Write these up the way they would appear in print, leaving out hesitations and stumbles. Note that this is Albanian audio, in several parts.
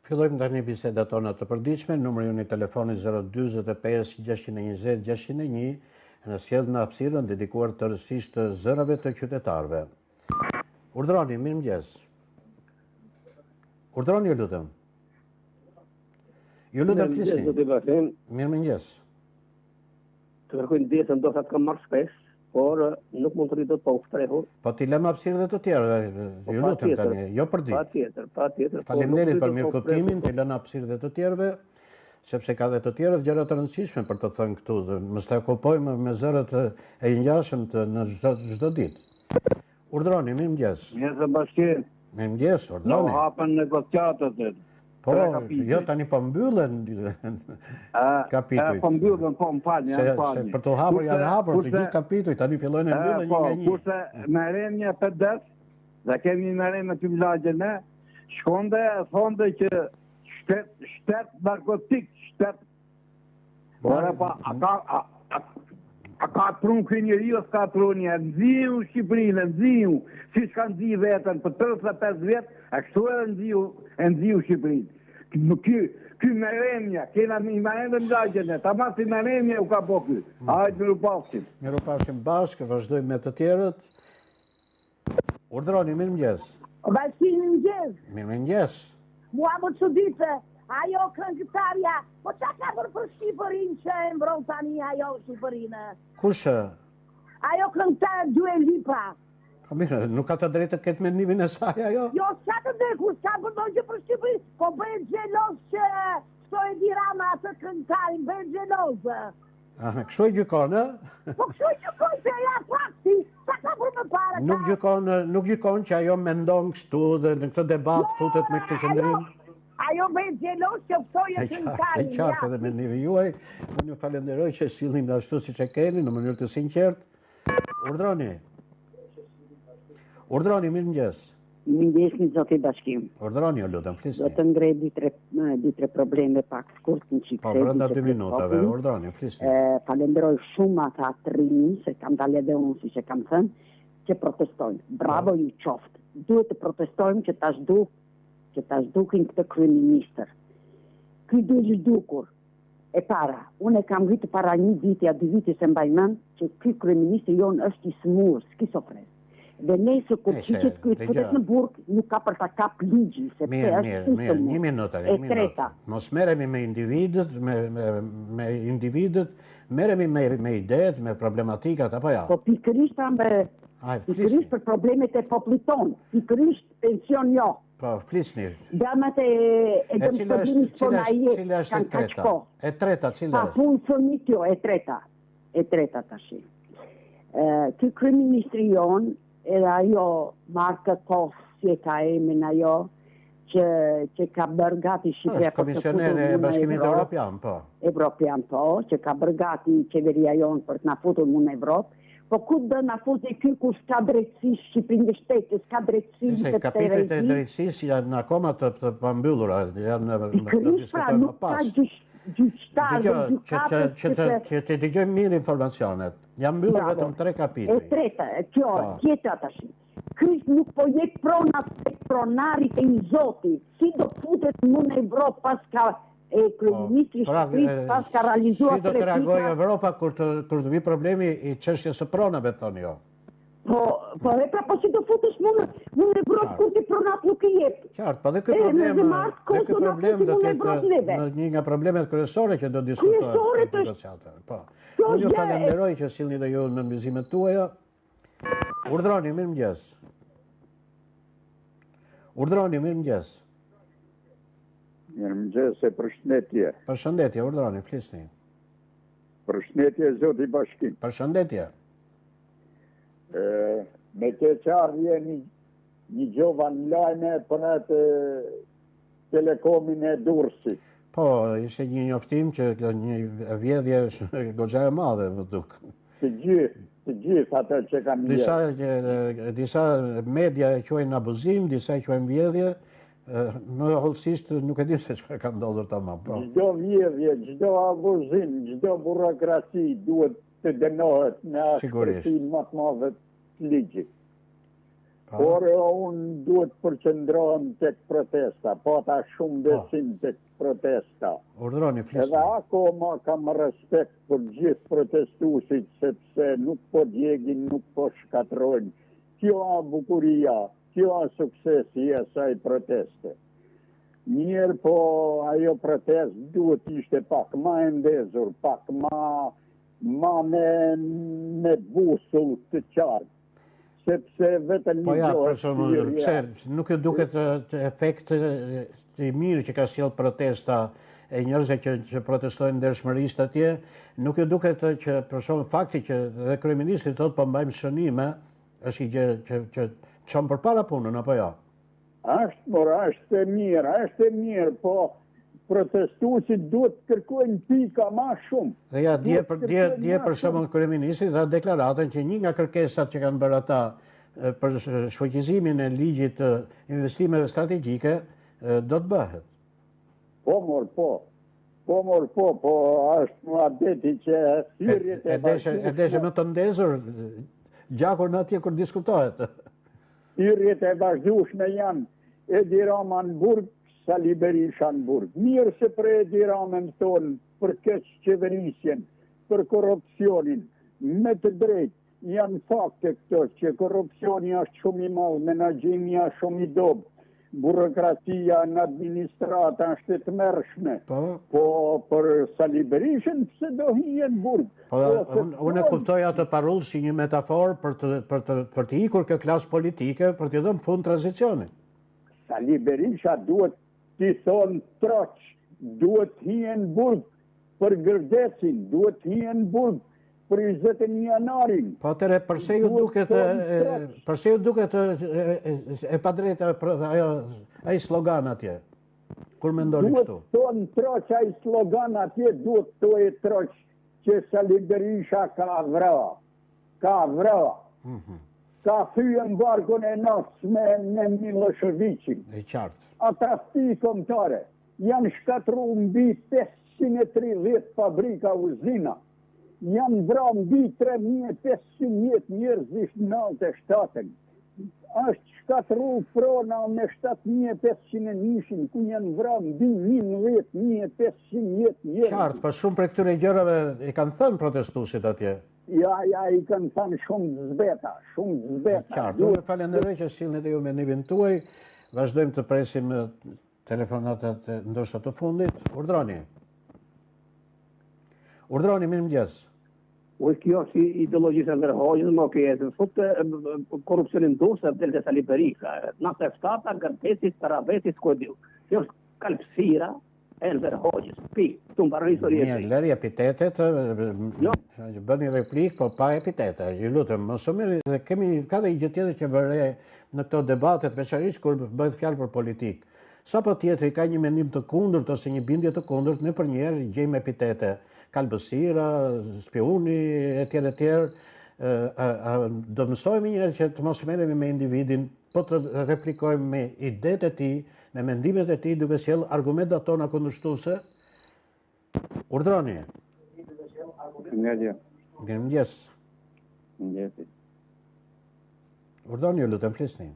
Fillojmë tani bisedat tona të përditshme, numri i telefonit 045 620 601, në sjell në hapësirën dedikuar tërësisht të zërave të qytetarëve. Urdhroni, mirëmëngjes. Urdhroni, ju lutem. Ju lutem flisni. Mirëmëngjes. Të kërkoj ndjesën do të kam marrë shpesh, por nuk mund të rritot pa u shtrehur. Po t'i lëmë hapësirën dhe të tjerë, ju lutem tani, jo për ditë. Patjetër. Faleminderit për mirëkuptimin, t'i lënë hapësirën dhe të tjerëve, sepse ka dhe të tjerë gjëra të rëndësishme për të thënë këtu, mos të okupojmë me zërat e ngjashëm në çdo ditë. Urdhroni, mirëmëngjes. Mirë bashkë. Mirëmëngjes, urdhroni. No hapën negociatët. Po, jo tani po mbyllen kapitujt. Po mbyllen, po më falni, se për të hapur janë hapur të gjithë kapitujt, tani fillojnë e mbyllen një nga një. Kurse merremja PD-s, dhe kemi merremje të vlagjën e, shkonde thonë që shtet narkotik, shtet. Ora pa, a ka prun këtë njëri, o s'ka prun një, nëziu Shqipërinë, nëziu, si shka nëziu vetën, për 35 vjetë, a kështu e nëziu Shqipërinë. Ky merremja, kena i merremje në lagjën e, ta masi merremje u ka po ky. Hajtë miru pafshim. Miru pafshim bashkë, vazhdojmë me të tjerët. Urdhroni, mirëmëngjes. Bashkim mirëmëngjes. Mirëmëngjes. Mua më çuditë, ajo këngëtarja, po qa ka për Shqipërinë që e mbron tani ajo Shqipërinë? Kush? Ajo këngëtarja Dua Lipa. Po mirë, nuk ka të drejtë të ketë mendimin e saj ajo? Jo, s'ka të drejtë, kur s'ka përdojnë që për Shqipërinë, po bëjnë gjelos që shto e dirama atë këngëtarin, bëjnë gjelozë. Kështu e gjykon, Po kështu e gjykon, se ja fakti, sa ka për më para. Nuk gjykon që ajo mendon kështu dhe në këtë debat futet me këtë qëndrim? Ajo bëjnë gjelos që ftojë këngëtarin. E qartë edhe mendimi juaj, unë ju falenderoj që sillni ashtu siç e keni, në mënyrë të sinqertë. Urdhroni, mirëmëngjes. Mirëmëngjes, zoti Bashkim. Urdhroni, ju lutem, flisni. Do të ngrej dy tre probleme pak shkurt në çik. Po, brenda 2 minutave, urdhroni, flisni. Falenderoj shumë ata të rinj, se kam dalë edhe unë, siç e kam thënë, që protestojnë. Bravo ju qoftë. Duhet të protestojmë që ta zhdukin këtë kryeministër. Ky duhet zhdukur. E para, unë e kam rritë para 1 viti a 2 viti se mbaj mend që ky kryeministër jonë është i smur, skizofren. Dhe nëse kur qiqet këtë futet në burg, nuk ka për ta kap ligji, sepse është mirë, 1 minutë. Mos merremi me individët, merremi me ideët, me problematikat, apo ja? Po pikërisht për problemet e popullit tonë, pikërisht pension jo. Po, flisni. Damat e dëmshpërimit spontanë kanë kaq kohë. E treta, cila është? Pa punë fëmijë jo, e treta tash. Ky kryeministri jon edhe ajo marka kohë, si e ka emrin ajo, që ka bërë gati Shqipëria. Është komisioner e Bashkimit Evropian, po. Evropian, po, që ka bërë gati qeveria jonë për të na futur në Evropë. Po ku do na futet ky kur s'ka drejtësi Shqipërinë dhe shteti, s'ka drejtësi se kapitujt e drejtësisë janë akoma të pambyllura, janë në diskutim më pas. Që të dëgjojmë mirë informacionet. Janë mbyllur vetëm 3 kapituj. E treta, kjo, tjetra tash. Ky nuk po jep pronat tek pronarit e i Zotit. Si do futet në Evropë pas ka kryeministri Shqipërisë pas ka realizuar si do të reagojë Evropa kur të vi problemi i çështjes së pronave, thonë jo. Po e pra po si do futesh në Evropë kur ti pronat nuk i jep. Qartë, po dhe ky problem do të jetë një nga problemet kryesore që do diskutohet në negociatë. Po. Unë ju falenderoj që sillni dhe ju në mbizimet tuaja. Urdhroni, mirëmëngjes. Mirëmëngjes, përshëndetje. Përshëndetje, urdhroni, flisni. Përshëndetje, zoti Bashkim. Përshëndetje. Me të qarje një gjova në lajme për atë telekomin e Durrësit. Po, ishte një njoftim që një vjedhje goxha e madhe, më duk. Të gjithë atë që kanë vjedhje. Disa media e quajnë abuzim, disa e quajnë vjedhje, më hollësisht nuk e di se çfarë ka ndodhur tamam. Çdo vjedhje, çdo abuzim, çdo burokraci duhet të dënohet në aspektin më të madh të ligjit. por unë duhet përqendrohem tek protesta, ta shumë besim tek protesta. Urdhroni, Edhe flisni. akoma kam respekt për gjithë protestuesit, sepse nuk po djegin, nuk po shkatrojnë. Kjo a bukuria, kjo a suksesi e asaj proteste. Mirë, po ajo protest duhet ishte pak ma e ndezur, pak ma me busull të qartë. Sepse vetëm Po një ja, gjohë për shumë, pse nuk ju duket efekt i mirë që ka sjell protesta e njerëzve që protestojnë ndershmërisht atje, nuk ju duket që për shumë fakti që dhe kryeministri thotë po mbajmë shënime, është i gjë që çon përpara punën apo jo? Është e mirë, po protestuesit duhet kërkojnë pika ma shumë. Dhe ja, dje për shembull kryeministri dha deklaratën që një nga kërkesat që kanë bërë ata për shfuqizimin e ligjit të investimeve strategjike do të bëhet. Po, është më adeti që thirrjet e deshe më të ndezur gjakur në atje kur diskutohet. Thirrjet e vazhdueshme janë Edi Rama në Burg, Sali Berisha në Burg. Mirë se për Edi Ramën tonë, për keq qeverisjen, për korrupsionin, me të drejtë janë fakte këto që korrupsioni është shumë i madh, menaxhimi është shumë i dobët. Burokratia në administrata është të mërshme. Po për Sali Berishën pse do hijen Burg? Unë e kuptoj atë parull si një metaforë për të ikur kjo klasë politike, për të dhënë fund tranzicionit. Sali Berisha duhet t'i thonë troq, duhet hijen Burg për Gërdecin, duhet hijen Burg për 21 janarin. Po atëre, përse ju duket e padrejta ai slogan atje? Kur mendoni kështu? Duhet tonë troq ai slogan atje, duhet to e troq që Sali Berisha ka vrava. Ka fyën barkun e nasme me Miloševićin. E qartë. Ata sti kombëtare janë shkatru mbi 530 fabrika uzina. Janë vra mbi 3500 njerëzish në 97-ën. Është shkatru prona me 7500 nishin, ku janë vra mbi 11.500 njerëz. Qartë, po shumë për këtyre gjërave i kanë thënë protestuesit atje. Ja, i kanë thënë shumë zbeta. Qartë, unë falenderoj që sillni dhe ju me nivin tuaj. Vazhdojmë të presim telefonatat ndoshta të fundit. Urdhroni, mirëmëngjes. Kjo si ideologjisë e Verhoxhës, më këtë, thotë korrupsionin dosë dhe Sali Berisha, nëse ftata, Gërdesit, Tarabesit, Skodiu. Kjo është kalpsira e Verhoxhës. Tu mbaroj historinë. Mirë, lëri epitetet, bëni replik, po pa epitete. Ju lutem, mos më ka dhe gjë tjetër që vëre në këto debatet, veçanërisht kur bëhet fjalë për politikë. Sapo tjetri ka një mendim të kundërt ose një bindje të kundërt, ne për njerë gjejmë epitete. Kalbësira, spiuni, etj. Do mësojmë njerë që të mos merremi me individin, po të replikojmë me idetë e tij, me mendimet e tij, duke sjellë argumentat tona kundërshtuese. Urdhroni. Mirëmëngjes. Urdhroni, ju lutem, flisni.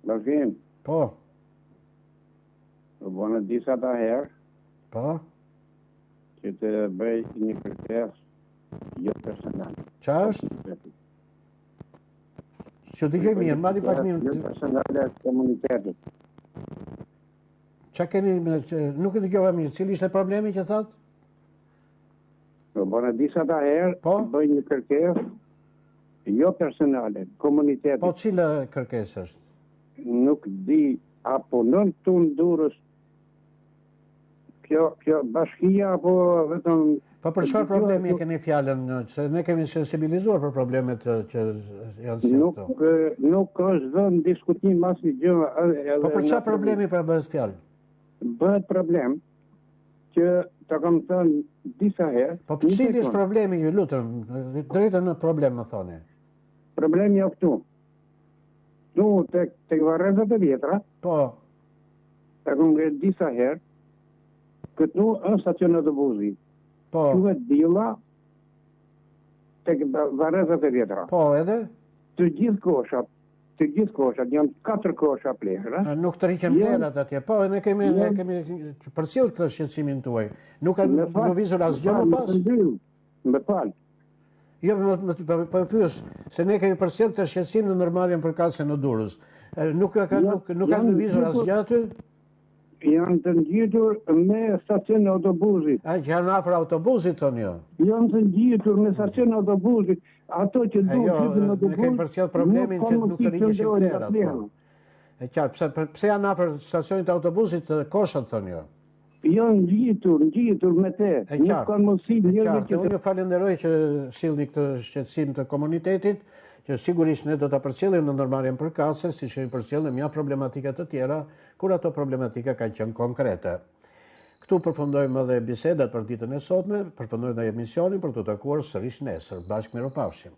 Bashkim. Po. Bënë disa ta herë. Po. Që të bëj një kërkesë jo personale. Qa është? Që t'i gjej mirë, marri pak mirë. Jo personale të komunitetit. Qa keni, nuk e t'i gjova mirë, cili ishte problemi që thotë? Bënë disa ta herë, të bëj një kërkesë jo personale, komunitetit. Po cila kërkesë është? Nuk di, apo nën tunë durës, kjo bashkia, apo vetëm... Po për çfarë problemi e keni fjalën, se ne kemi sensibilizuar për problemet që janë këto. Nuk është dhënë diskutim asnjë gjë. Po për çfarë problemi pra bëhet fjalë? Bëhet problem që ta kam thënë disa herë. Po për cili është problemi, ju lutem, drejtën në problem më thoni. Problemi jo këtu. Këtu tek varrezat e vjetra. Po. Ta kam ngritur disa herë. Këtu është stacioni autobusi. Po. Quhet Dilla tek varrezat e vjetra. Po, edhe? të gjithë koshat, janë 4 kosha plehra. Nuk të rriqen plerat atje, po, ne kemi përcjell këtë shqetësimin tuaj. Nuk kanë lëvizur asgjë më pas? Me falë. Jo, po pyes, se ne kemi përcjell këtë shqetësim në ndërmarrjen për kacën në Durrës. Nuk kanë lëvizur asgjë aty? Janë të ngjitur me stacion e autobusit. A që janë afër autobusit tonë jo? Janë të ngjitur me stacion e autobusit. Ato që duhet në autobus. Ne kemi përcjell problemin që nuk të rriqeshin plerat. E qartë, pse janë afër stacionit e autobusit koshat thonë jo? Janë ngjitur me te. Nuk kanë mundësi njerëzit që... Unë falenderoj që sillni këtë shqetësim të komunitetit, që sigurisht ne do ta përcjellim në ndërmarrjen përkatëse, siç kemi përcjellë mja problematika të tjera, kur ato problematika kanë qenë konkrete. Këtu përfundojmë edhe bisedat për ditën e sotme, përfundojmë edhe emisionin për të takuar sërish nesër. Bashkë miropafshim.